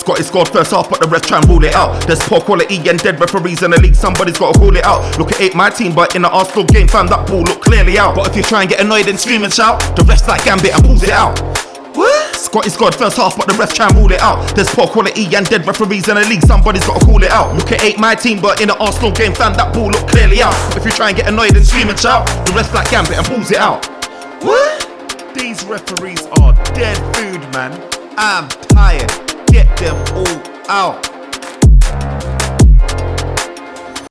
Scotty scored first half, but the rest try and rule it out. There's poor quality and dead referees in the league, somebody's got to call it out. Look, it ain't my team, but in the Arsenal game, fam, that ball look clearly out. But if you try and get annoyed and scream and shout, the refs like Gambit and pulls it out. What? Scotty scored first half, but the refs try and rule it out. There's poor quality and dead referees in the league, somebody's got to call it out. Look, it ain't my team, but in the Arsenal game, fam, that ball look clearly out. But if you try and get annoyed and scream and shout, the refs like Gambit and pulls it out. What? These referees are dead food, man. I'm tired. Get them all out.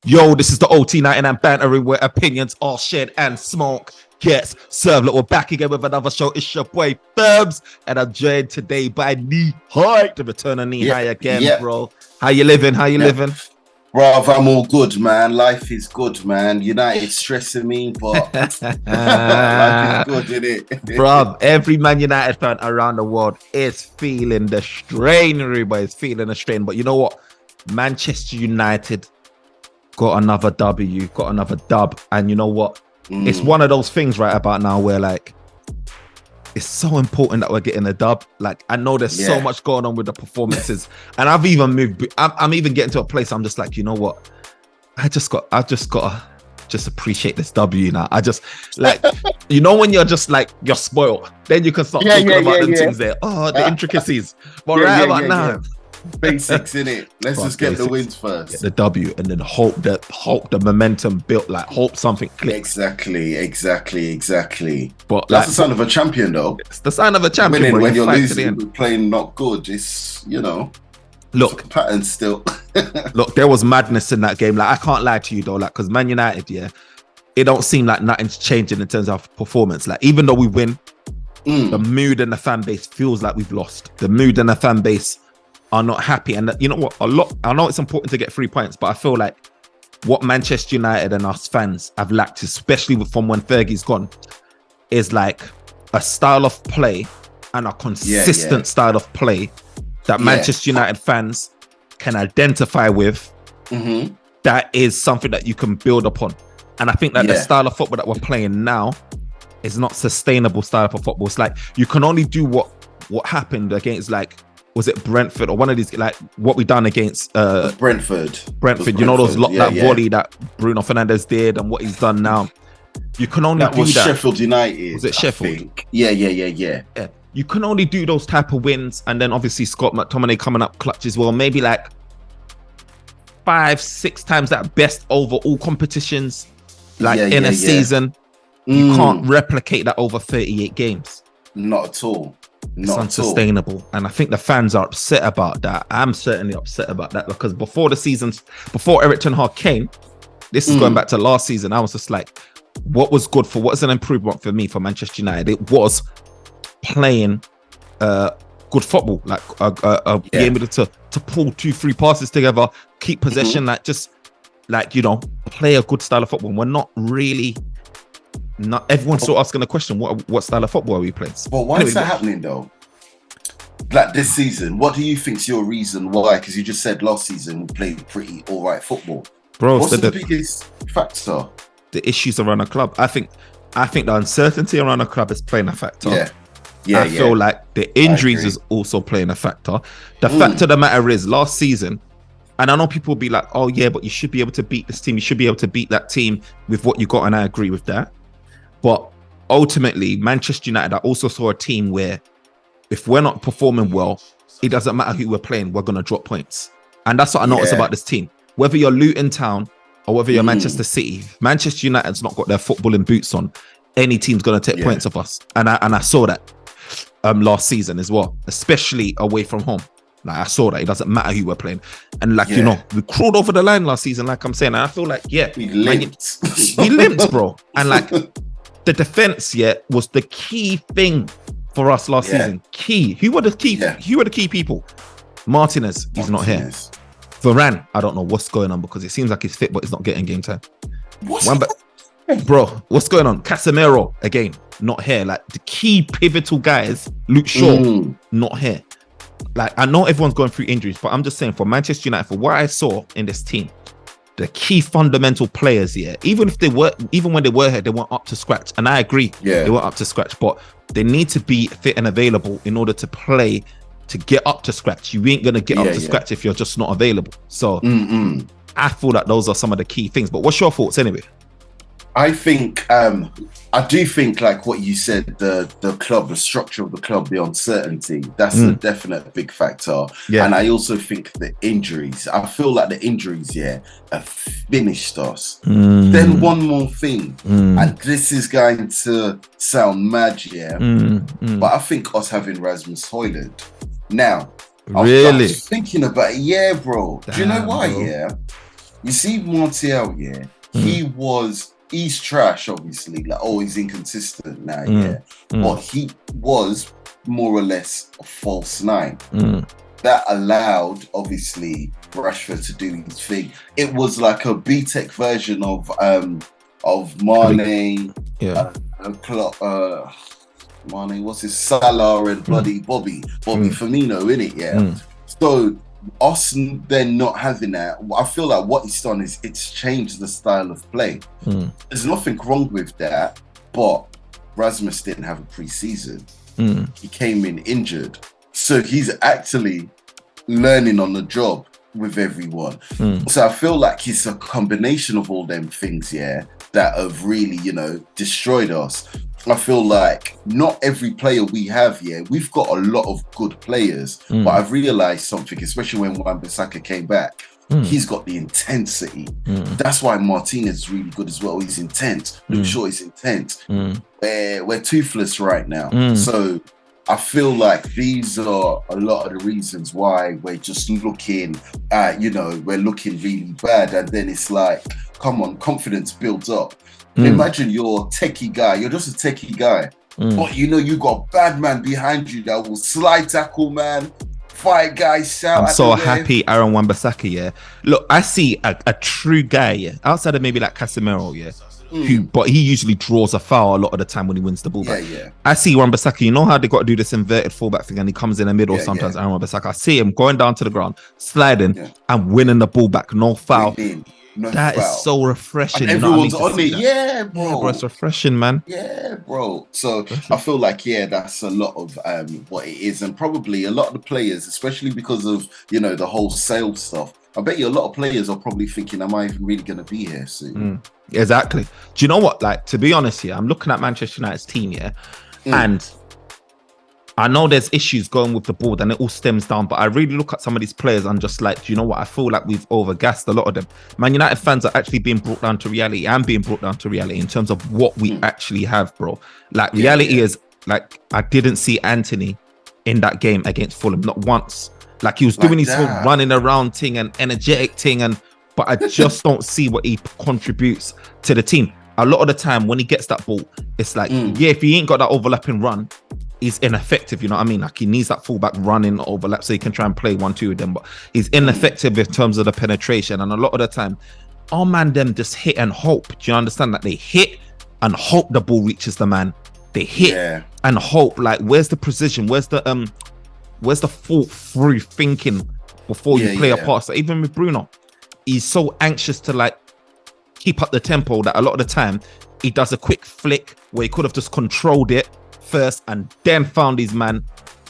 Yo, this is the OT99 Banter, where opinions are shared and smoke gets served. Look, we're back again with another show. It's your boy Thurbs, and I'm joined today by Neehi, the return of Neehi again, bro. How you living? Living? Bro, I'm all good, man. Life is good, man. United stressing me, but life is good, innit? Bro, every Man United fan around the world is feeling the strain, everybody's feeling the strain. But you know what? Manchester United got another W, got another dub. And you know what? It's one of those things right about now where, like, it's so important that we're getting a dub. Like, I know there's so much going on with the performances, and I've even moved. I'm even getting to a place. I'm just like, you know what? I just gotta appreciate this W now. I just like, you know, when you're just like you're spoiled, then you can start talking about them things there. Oh, the intricacies. But right about now, basics in it. Let's just get the wins first. Get the W, and then hope the momentum built. Like, hope something clicks. Exactly. But that's the sign of a champion, though. It's the sign of a champion. Winning when you're losing, playing not good. It's, you know, look, pattern still. Look, there was madness in that game. Like, I can't lie to you though. Like, because Man United, it don't seem like nothing's changing in terms of performance. Like, even though we win, the mood and the fan base feels like we've lost. The mood and the fan base are not happy. And you know what? I know it's important to get 3 points, but I feel like what Manchester United and us fans have lacked, especially from when Fergie's gone, is like a style of play and a consistent style of play that Manchester United fans can identify with. That is something that you can build upon. And I think that the style of football that we're playing now is not sustainable style of football. It's like you can only do what happened against, like, was it Brentford or one of these, like what we done against Brentford. You know, those that volley that Bruno Fernandes did and what he's done now. You can only do that. Sheffield United. Was it Sheffield? Yeah. You can only do those type of wins, and then obviously Scott McTominay coming up clutch as well. Maybe like 5-6 times at best over all competitions, like in a season. You can't replicate that over 38 games. Not at all. It's unsustainable. And I think the fans are upset about that. I'm certainly upset about that, because before Erik ten Hag came, this is going back to last season, I was just like, what's an improvement for me for Manchester United? It was playing good football, like being able to pull 2-3 passes together, keep possession, like just like, you know, play a good style of football. We're not really. Not everyone's still asking the question, what style of football are we playing? Well, why is that happening though? Like this season, what do you think's your reason why? Because you just said last season we played pretty all right football. Bro, what's the biggest factor? The issues around the club. I think the uncertainty around the club is playing a factor. I feel like the injuries is also playing a factor. The fact of the matter is, last season, and I know people will be like, oh yeah, but you should be able to beat this team. You should be able to beat that team with what you got, and I agree with that. But ultimately, Manchester United, I also saw a team where if we're not performing well, it doesn't matter who we're playing, we're going to drop points. And that's what I noticed about this team. Whether you're Luton Town or whether you're Manchester City, Manchester United's not got their footballing boots on. Any team's going to take points off us. And I saw that last season as well, especially away from home. Like, I saw that. It doesn't matter who we're playing. And like, you know, we crawled over the line last season, like I'm saying. And I feel like, we limped. We limped, bro. And like, the defense was the key thing for us last season. Key. Who were the key? Who were the key people? Martinez, he's not here. Varane, I don't know what's going on, because it seems like he's fit, but he's not getting game time. Bro, what's going on? Casemiro, again, not here. Like, the key pivotal guys, Luke Shaw, not here. Like, I know everyone's going through injuries, but I'm just saying, for Manchester United, for what I saw in this team, the key fundamental players here, even when they were here, they weren't up to scratch. And I agree, they weren't up to scratch, but they need to be fit and available in order to play to get up to scratch. You ain't gonna get up to scratch if you're just not available. So I feel that those are some of the key things. But what's your thoughts anyway? I think I do think, like what you said, the club, the structure of the club, the uncertainty, that's a definite big factor. Yeah. And I also think the injuries. I feel like the injuries, have finished us. Then one more thing, and this is going to sound mad, but I think us having Rasmus Højlund now. Really? I was thinking about it, bro. Damn, do you know why? Bro. You see Martial, he's trash, obviously, like always inconsistent now, but he was more or less a false nine. That allowed, obviously, Rashford to do his thing. It was like a B-Tech version of Mane, Mane, what's his Salah and bloody Bobby Firmino, innit? So us then not having that, I feel like what he's done is it's changed the style of play. There's nothing wrong with that, but Rasmus didn't have a pre-season. He came in injured, so he's actually learning on the job with everyone. So I feel like it's a combination of all them things that have really, destroyed us. I feel like not every player we have, we've got a lot of good players, but I've realised something, especially when Wan-Bissaka came back, he's got the intensity. That's why Martinez is really good as well. He's intense. Luke Shaw is intense. We're toothless right now. So I feel like these are a lot of the reasons why we're just looking at, we're looking really bad. And then it's like, come on, confidence builds up. Imagine you're a techie guy. You're just a techie guy. But you got a bad man behind you that will slide tackle, man. Fight guys, shout. I'm so happy Aaron Wan-Bissaka, Look, I see a true guy, outside of maybe like Casemiro, but he usually draws a foul a lot of the time when he wins the ball back. I see Wan-Bissaka, you know how they got to do this inverted fullback thing and he comes in the middle sometimes, Aaron Wan-Bissaka. I see him going down to the ground, sliding and winning the ball back, no foul. That is so refreshing. And everyone's on it. Bro. It's refreshing, man. Bro. So I feel like, that's a lot of what it is. And probably a lot of the players, especially because of, the whole sales stuff, I bet you a lot of players are probably thinking, am I even really going to be here soon? Exactly. Do you know what? Like, to be honest here, I'm looking at Manchester United's team, and I know there's issues going with the board and it all stems down, but I really look at some of these players and just like, do you know what? I feel like we've overgassed a lot of them. Man United fans are actually being brought down to reality and being brought down to reality in terms of what we actually have, bro. Like, reality is, like, I didn't see Anthony in that game against Fulham, not once. Like, he was doing his whole running around thing and energetic thing, but I just don't see what he contributes to the team. A lot of the time when he gets that ball, it's like, if he ain't got that overlapping run, he's ineffective, you know what I mean? Like, he needs that fullback running overlap so he can try and play 1-2 with them, but he's ineffective in terms of the penetration. And a lot of the time, our man them just hit and hope. Do you understand that? They hit and hope the ball reaches the man. They hit and hope. Like, where's the precision? Where's the thought through thinking before you play a pass? Like, even with Bruno, he's so anxious to like keep up the tempo that a lot of the time he does a quick flick where he could have just controlled it first and then found his man.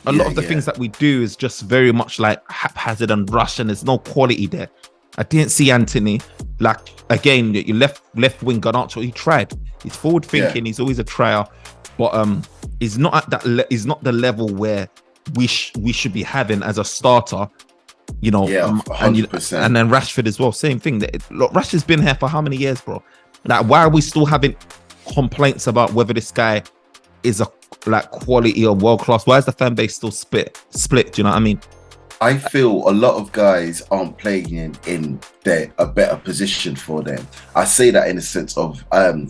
A lot of the things that we do is just very much like haphazard and rush, and there's no quality there. I didn't see Anthony. Like, again, your left wing Garnacho, he tried. He's forward thinking. He's always a trier, but he's not at that. He's not the level where we should be having as a starter. And then Rashford as well, same thing. Look, Rashford's been here for how many years, bro? Like, why are we still having complaints about whether this guy is a quality or world class? Why is the fan base still split? Do you know what I mean? I feel a lot of guys aren't playing in a better position for them. I say that in the sense of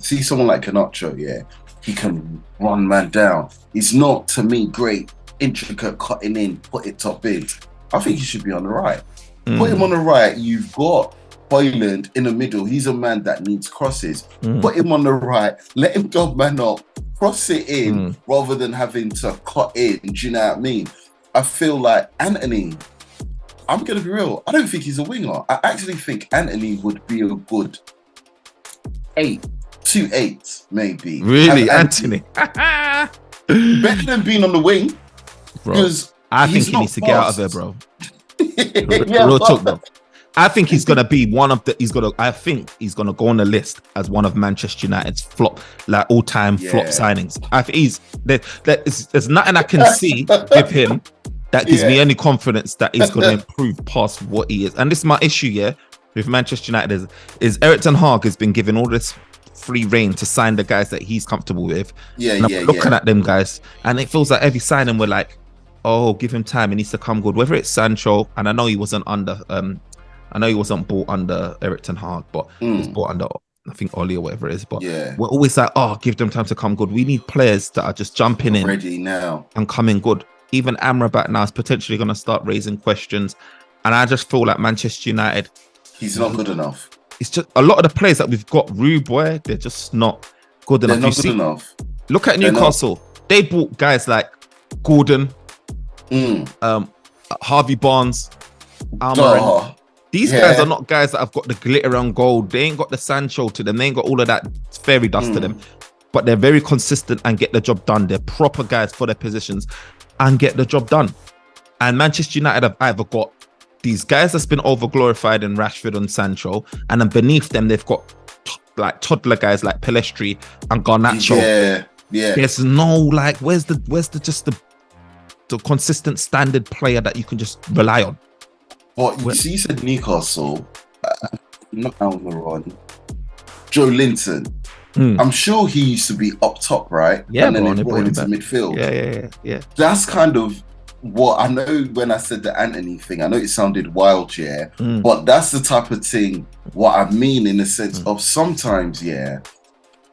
see someone like Garnacho, he can run man down. He's not, to me, great, intricate cutting in, put it top in. I think he should be on the right. Put him on the right. You've got Højlund in the middle. He's a man that needs crosses. Put him on the right. Let him dog man up. Cross it in rather than having to cut in. Do you know what I mean? I feel like Anthony, I'm going to be real, I don't think he's a winger. I actually think Anthony would be a good 2-8 maybe. Really, Anthony? Better than being on the wing. Because I think he needs to get out of there, bro. Real talk, bro. I think he's gonna be one of the. I think he's gonna go on the list as one of Manchester United's flop, like all-time flop signings. I think there's nothing I can see with him that gives me any confidence that he's gonna improve past what he is. And this is my issue, with Manchester United is Erik ten Hag has been given all this free reign to sign the guys that he's comfortable with. I'm looking at them guys, and it feels like every signing we're like, oh, give him time, he needs to come good. Whether it's Sancho, and I know he wasn't bought under Erik ten Hag, but he was bought under, I think, Oli or whatever it is. But we're always like, oh, give them time to come good. We need players that are just jumping in ready now and coming good. Even Amrabat now is potentially going to start raising questions, and I just feel like Manchester United, he's not good enough. It's just a lot of the players that we've got, Rude boy, they're just not good enough. They're not good enough. Look at Newcastle. They bought guys like Gordon, Harvey Barnes, Almiron. These guys are not guys that have got the glitter and gold. They ain't got the Sancho to them. They ain't got all of that fairy dust to them. But they're very consistent and get the job done. They're proper guys for their positions and get the job done. And Manchester United have either got these guys that's been over-glorified in Rashford and Sancho, and then beneath them, they've got like toddler guys like Pelestri and Garnacho. There's no like, where's the consistent standard player that you can just rely on? But you see, you said Newcastle, not on the run. Joe Linton. I'm sure he used to be up top, right? Yeah, and then they brought him into midfield. Yeah. That's kind of what I know when I said the Anthony thing. I know it sounded wild, but that's the type of thing what I mean in the sense of sometimes, I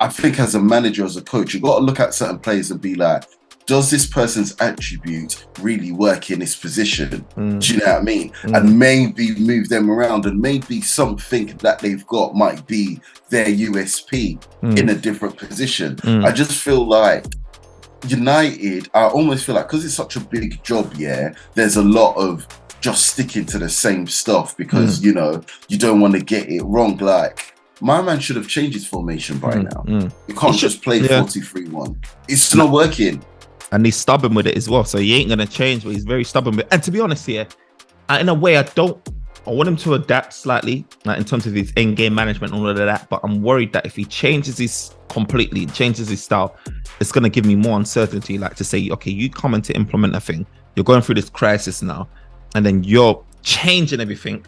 think as a manager, as a coach, you got to look at certain players and be like, does this person's attribute really work in this position? Do you know what I mean? And maybe move them around, and maybe something that they've got might be their USP in a different position. I just feel like United, I almost feel like, because it's such a big job, there's a lot of just sticking to the same stuff because, you know, you don't want to get it wrong. Like, my man should have changed his formation by now. You can't just play 4-2-3-1. It's not working. And he's stubborn with it as well. So he ain't going to change, but he's very stubborn with it. And to be honest here, in a way, I want him to adapt slightly, like in terms of his in-game management and all of that. But I'm worried that if he changes his style, it's going to give me more uncertainty. Like to say, okay, you come in to implement a thing. You're going through this crisis now. And then you're changing everything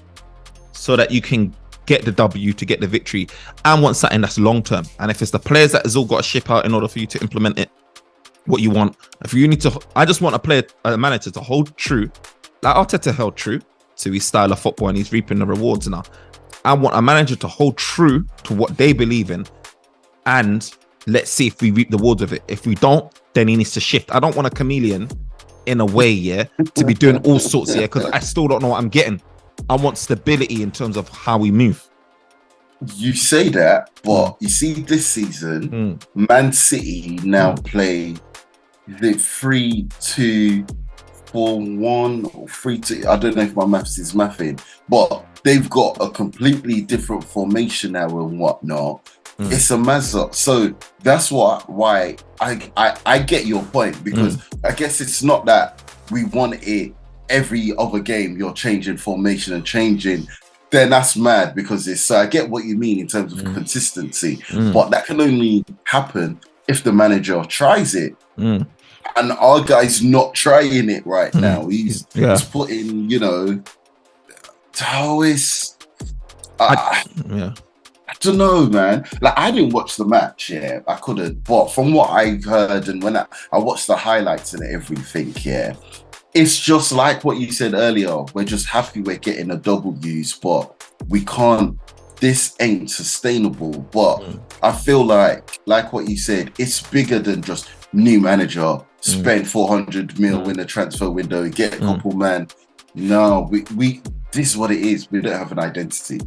so that you can get the W, to get the victory. I want something that's long-term. And if it's the players that has all got to ship out in order for you to implement it, what you want, if you need to, I just want a manager to hold true, like Arteta held true to his style of football, and he's reaping the rewards now. I want a manager to hold true to what they believe in, and let's see if we reap the rewards of it. If we don't, then he needs to shift. I don't want a chameleon in a way, to be doing all sorts, because I still don't know what I'm getting. I want stability in terms of how we move. You say that, but you see this season, Man City now play the 3-2-4-1 or 3-2. I don't know if my maths is mathing, but they've got a completely different formation now and whatnot. It's a mess up. So that's why I get your point, because I guess it's not that we want it every other game you're changing formation and changing. Then that's mad, because it's, so I get what you mean in terms of consistency, but that can only happen if the manager tries it. And our guy's not trying it right now. He's putting, you know, Taoist. I don't know, man. Like, I didn't watch the match, I couldn't. But from what I heard and when I watched the highlights and everything, it's just like what you said earlier. We're just happy we're getting a W's, but we can't. This ain't sustainable. But I feel like what you said, it's bigger than just new manager, spend 400 mil in the transfer window, get a couple man. No, we this is what it is. We don't have an identity.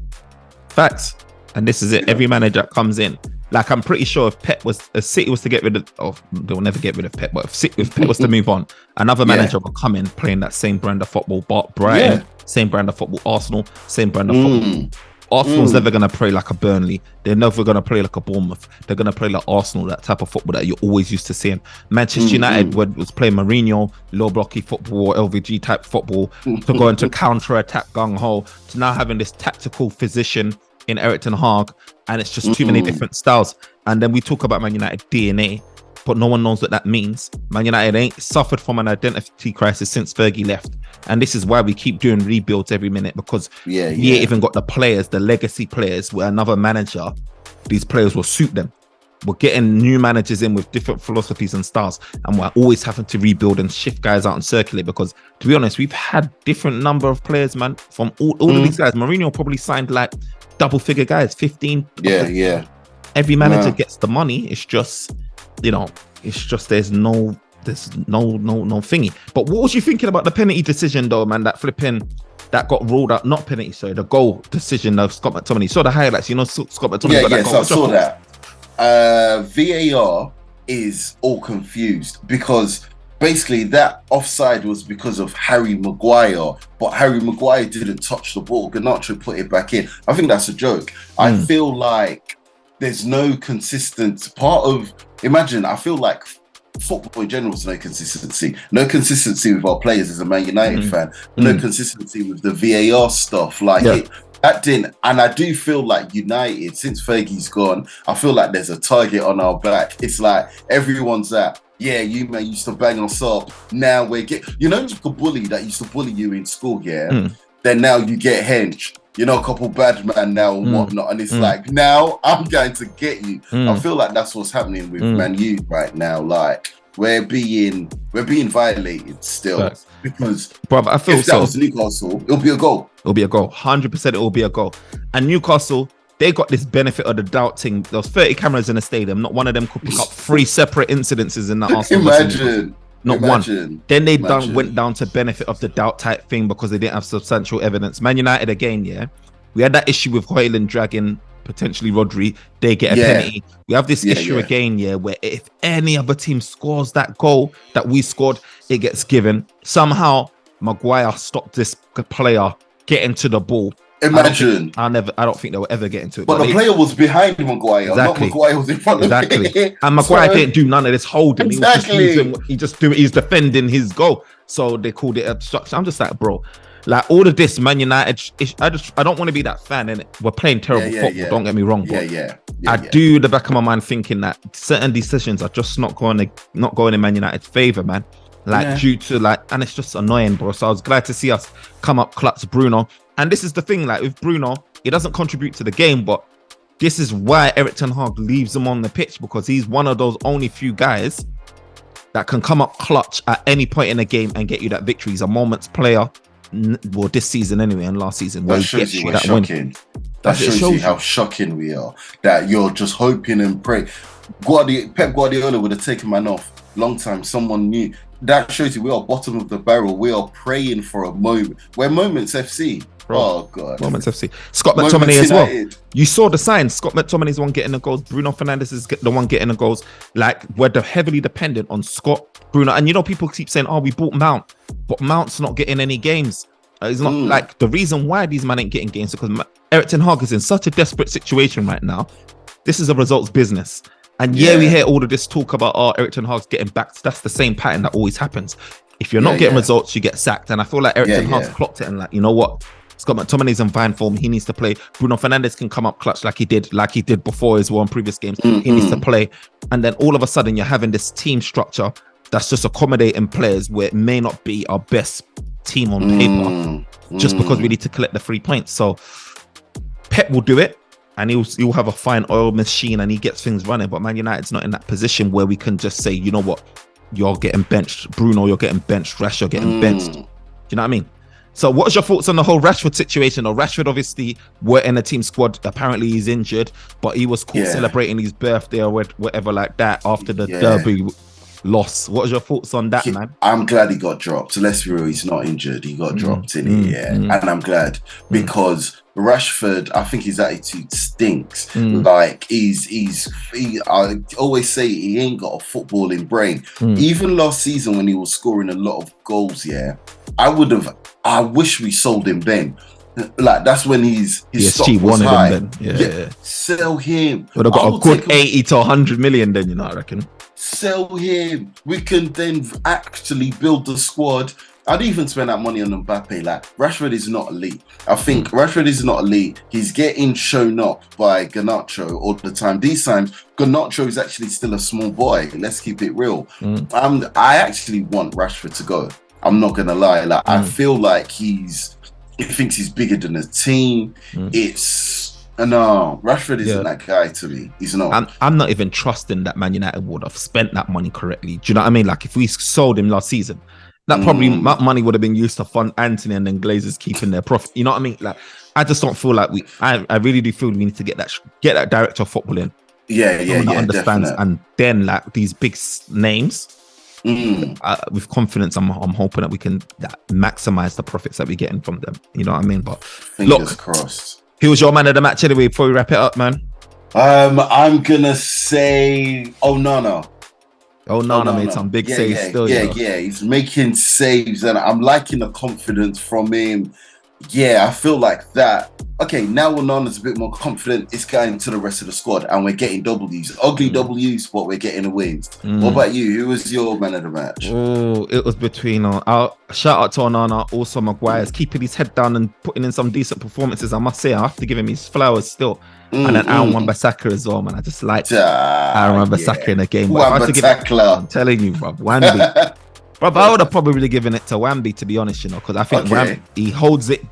Facts. And this is it. Every manager that comes in, like, I'm pretty sure if City was to get rid of, they'll never get rid of Pep, but if Pep was to move on, another manager will come in playing that same brand of football. But Brighton, same brand of football. Arsenal, same brand of football. Arsenal's never going to play like a Burnley. They're never going to play like a Bournemouth. They're going to play like Arsenal, that type of football that you're always used to seeing. Manchester United was playing Mourinho, low blocky football, LVG type football, to go into counter-attack gung-ho, to now having this tactical physician in Erik ten Hag, and it's just too many different styles. And then we talk about Man United DNA, but no one knows what that means. Man United ain't suffered from an identity crisis since Fergie left. And this is why we keep doing rebuilds every minute, because we ain't even got the players, the legacy players, where another manager, these players will suit them. We're getting new managers in with different philosophies and styles, and we're always having to rebuild and shift guys out and circulate, because to be honest, we've had different number of players, man, from all of these guys. Mourinho probably signed like double figure guys, 15. Every manager gets the money. It's just, there's no thingy. But what was you thinking about the penalty decision though, man? That got ruled out, not penalty, sorry, the goal decision of Scott McTominay. You saw the highlights, Scott McTominay. I saw that. VAR is all confused, because basically that offside was because of Harry Maguire, but Harry Maguire didn't touch the ball. Garnacho put it back in. I think that's a joke. I feel like there's no consistent part of, I feel like football in general is no consistency. No consistency with our players as a Man United fan. No consistency with the VAR stuff. That didn't, and I do feel like United, since Fergie's gone, I feel like there's a target on our back. It's like everyone's at, you man used to bang us up. Now we're like a bully that used to bully you in school, then now you get hench. A couple bad man now and whatnot, and it's like, now I'm going to get you. I feel like that's what's happening with Man U right now. Like we're being violated still, because I feel if that was Newcastle, it'll be a goal. 100%, it will be a goal. And Newcastle, they got this benefit of the doubt thing. There was 30 cameras in the stadium. Not one of them could pick up 3 separate incidences in that Arsenal. Not one. Then they went down to benefit of the doubt type thing, because they didn't have substantial evidence. Man United again, we had that issue with Højlund dragging potentially Rodri. They get a penalty. We have this issue again, where if any other team scores that goal that we scored, it gets given. Somehow Maguire stopped this player getting to the ball. Imagine. I don't think they will ever get into it. But the player was behind Maguire. Exactly. Not Maguire was in front of him. And Maguire didn't do none of this holding. Exactly. He's defending his goal. So they called it obstruction. I'm just like, bro, like all of this Man United, I don't want to be that fan, innit? We're playing terrible football, don't get me wrong, but I do the back of my mind thinking that certain decisions are just not going in Man United's favor, man. Due to and it's just annoying, bro. So I was glad to see us come up clutch Bruno. And this is the thing, with Bruno, he doesn't contribute to the game, but this is why Erik ten Hag leaves him on the pitch, because he's one of those only few guys that can come up clutch at any point in the game and get you that victory. He's a moments player, well, this season anyway, and last season. That shows you we're shocking. That shows you how shocking we are, that you're just hoping and praying. Pep Guardiola would have taken man off long time, someone new. That shows you we are bottom of the barrel. We are praying for a moment. We're Moments FC. Bro, oh God. Moments FC. Scott McTominay as well. You saw the signs. Scott McTominay's the one getting the goals. Bruno Fernandes is the one getting the goals. We're heavily dependent on Scott, Bruno. And people keep saying, we bought Mount. But Mount's not getting any games. It's not the reason why these men ain't getting games, because Erik ten Hag is in such a desperate situation right now. This is a results business. And we hear all of this talk about Erik ten Hag's getting backed. That's the same pattern that always happens. If you're not getting results, you get sacked. And I feel like Erik ten Hag's clocked it, and you know what? Scott McTominay's in fine form. He needs to play. Bruno Fernandes can come up clutch like he did before as well in previous games. He needs to play. And then all of a sudden you're having this team structure that's just accommodating players where it may not be our best team on paper, just because we need to collect the 3 points. So Pep will do it, and he'll have a fine oil machine and he gets things running. But Man United's not in that position where we can just say, you know what, you're getting benched. Bruno, you're getting benched. Rash, you're getting benched. Do you know what I mean? So what's your thoughts on the whole Rashford situation? Or Rashford obviously were in the team squad. Apparently he's injured, but he was caught celebrating his birthday or whatever like that after the derby loss. What was your thoughts on that, man? I'm glad he got dropped. So let's be real, he's not injured. He got dropped in it, and I'm glad, because Rashford, I think his attitude stinks. Like I always say he ain't got a footballing brain. Even last season when he was scoring a lot of goals, I wish we sold him then. Like that's when his stock PSG was wanted high. him then. Yeah. Sell him. Would have got a good 80 to 100 million then, I reckon. Sell him. We can then actually build the squad. I'd even spend that money on Mbappe. Like, Rashford is not elite. I think Rashford is not elite. He's getting shown up by Garnacho all the time. These times, Garnacho is actually still a small boy. Let's keep it real. I actually want Rashford to go. I'm not going to lie. Like, I feel like he thinks he's bigger than the team. No, Rashford isn't that guy to me. He's not. I'm not even trusting that Man United would have spent that money correctly. Do you know what I mean? Like, if we sold him last season, that probably money would have been used to fund Anthony and then Glazers keeping their profit. You know what I mean? Like, I just don't feel like I really do feel we need to get that director of football in. Yeah, understands, definitely. and then like these big names. With confidence, I'm hoping that we can maximize the profits that we're getting from them. You know what I mean? But fingers crossed. Who was your man of the match anyway? Before we wrap it up, man. I'm gonna say Onana. Onana made some big saves still. Yeah. He's making saves, and I'm liking the confidence from him. Yeah, I feel like that. Okay, now Onana's a bit more confident. It's going to the rest of the squad, and we're getting W's. Ugly W's, but we're getting the wins. What about you? Who was your man of the match? Oh, it was between shout out to Onana, also Maguire's keeping his head down and putting in some decent performances. I must say, I have to give him his flowers still. And then Aaron Wan-Bissaka as well, man. I just like Aaron Wan-Bissaka in the game. I'm telling you, bro, Wambi. Bro, I would have probably given it to Wambi, to be honest, because I think Wambi, he holds it.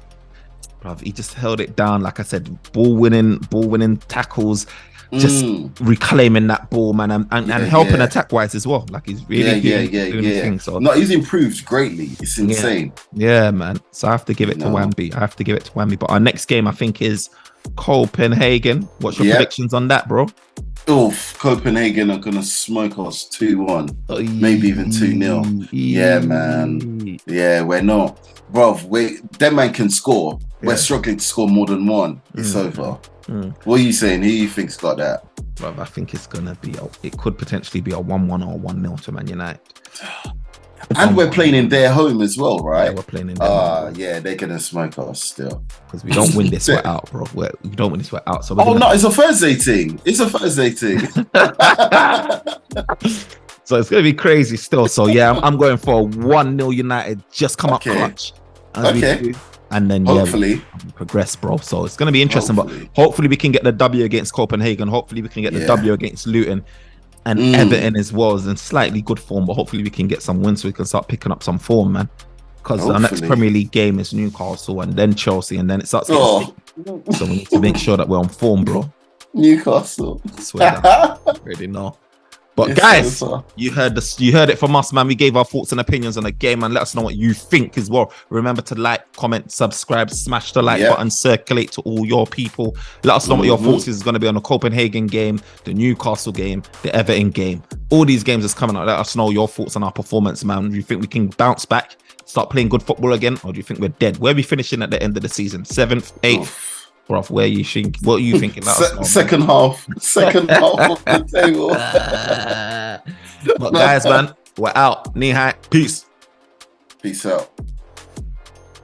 Bro, he just held it down. Like I said, ball winning tackles, just reclaiming that ball, man, and helping attack wise as well. Like he's really doing things. So no, he's improved greatly. It's insane. Yeah, man. So I have to give it to Wambi. But our next game, I think, is Copenhagen. What's your predictions on that, bro? Copenhagen are gonna smoke us 2-1, maybe even 2-0. Yeah, man. Yeah, we're not, bro. That man can score. We're struggling to score more than one. It's over. What are you saying? Who you think's got that? Bro, I think it's gonna be. It could potentially be a 1-1 or 1-0 to Man United. And we're playing in their home as well, right? Yeah, we're playing in their home. Yeah, they're gonna smoke us still. Because we don't win this one out, bro. We don't win this one out. So it's a Thursday thing. So it's gonna be crazy still. So yeah, I'm going for 1-0 United. Just come up clutch. And then hopefully we progress, bro. So it's gonna be interesting. But hopefully we can get the W against Copenhagen. Hopefully we can get the W against Luton. And Everton as well is in slightly good form, but hopefully we can get some wins so we can start picking up some form, man. Because our next Premier League game is Newcastle and then Chelsea, and then it starts getting big. So we need to make sure that we're on form, bro. Newcastle. I swear I really know. But guys, you heard it from us, man. We gave our thoughts and opinions on the game, and let us know what you think as well. Remember to like, comment, subscribe, smash the like button, circulate to all your people. Let us know what your thoughts is going to be on the Copenhagen game, the Newcastle game, the Everton game. All these games is coming up. Let us know your thoughts on our performance, man. Do you think we can bounce back, start playing good football again, or do you think we're dead? Where are we finishing at the end of the season? 7th, 8th? Bro, what are you thinking? Second half of the table. But guys, man, we're out. Neehi, peace out.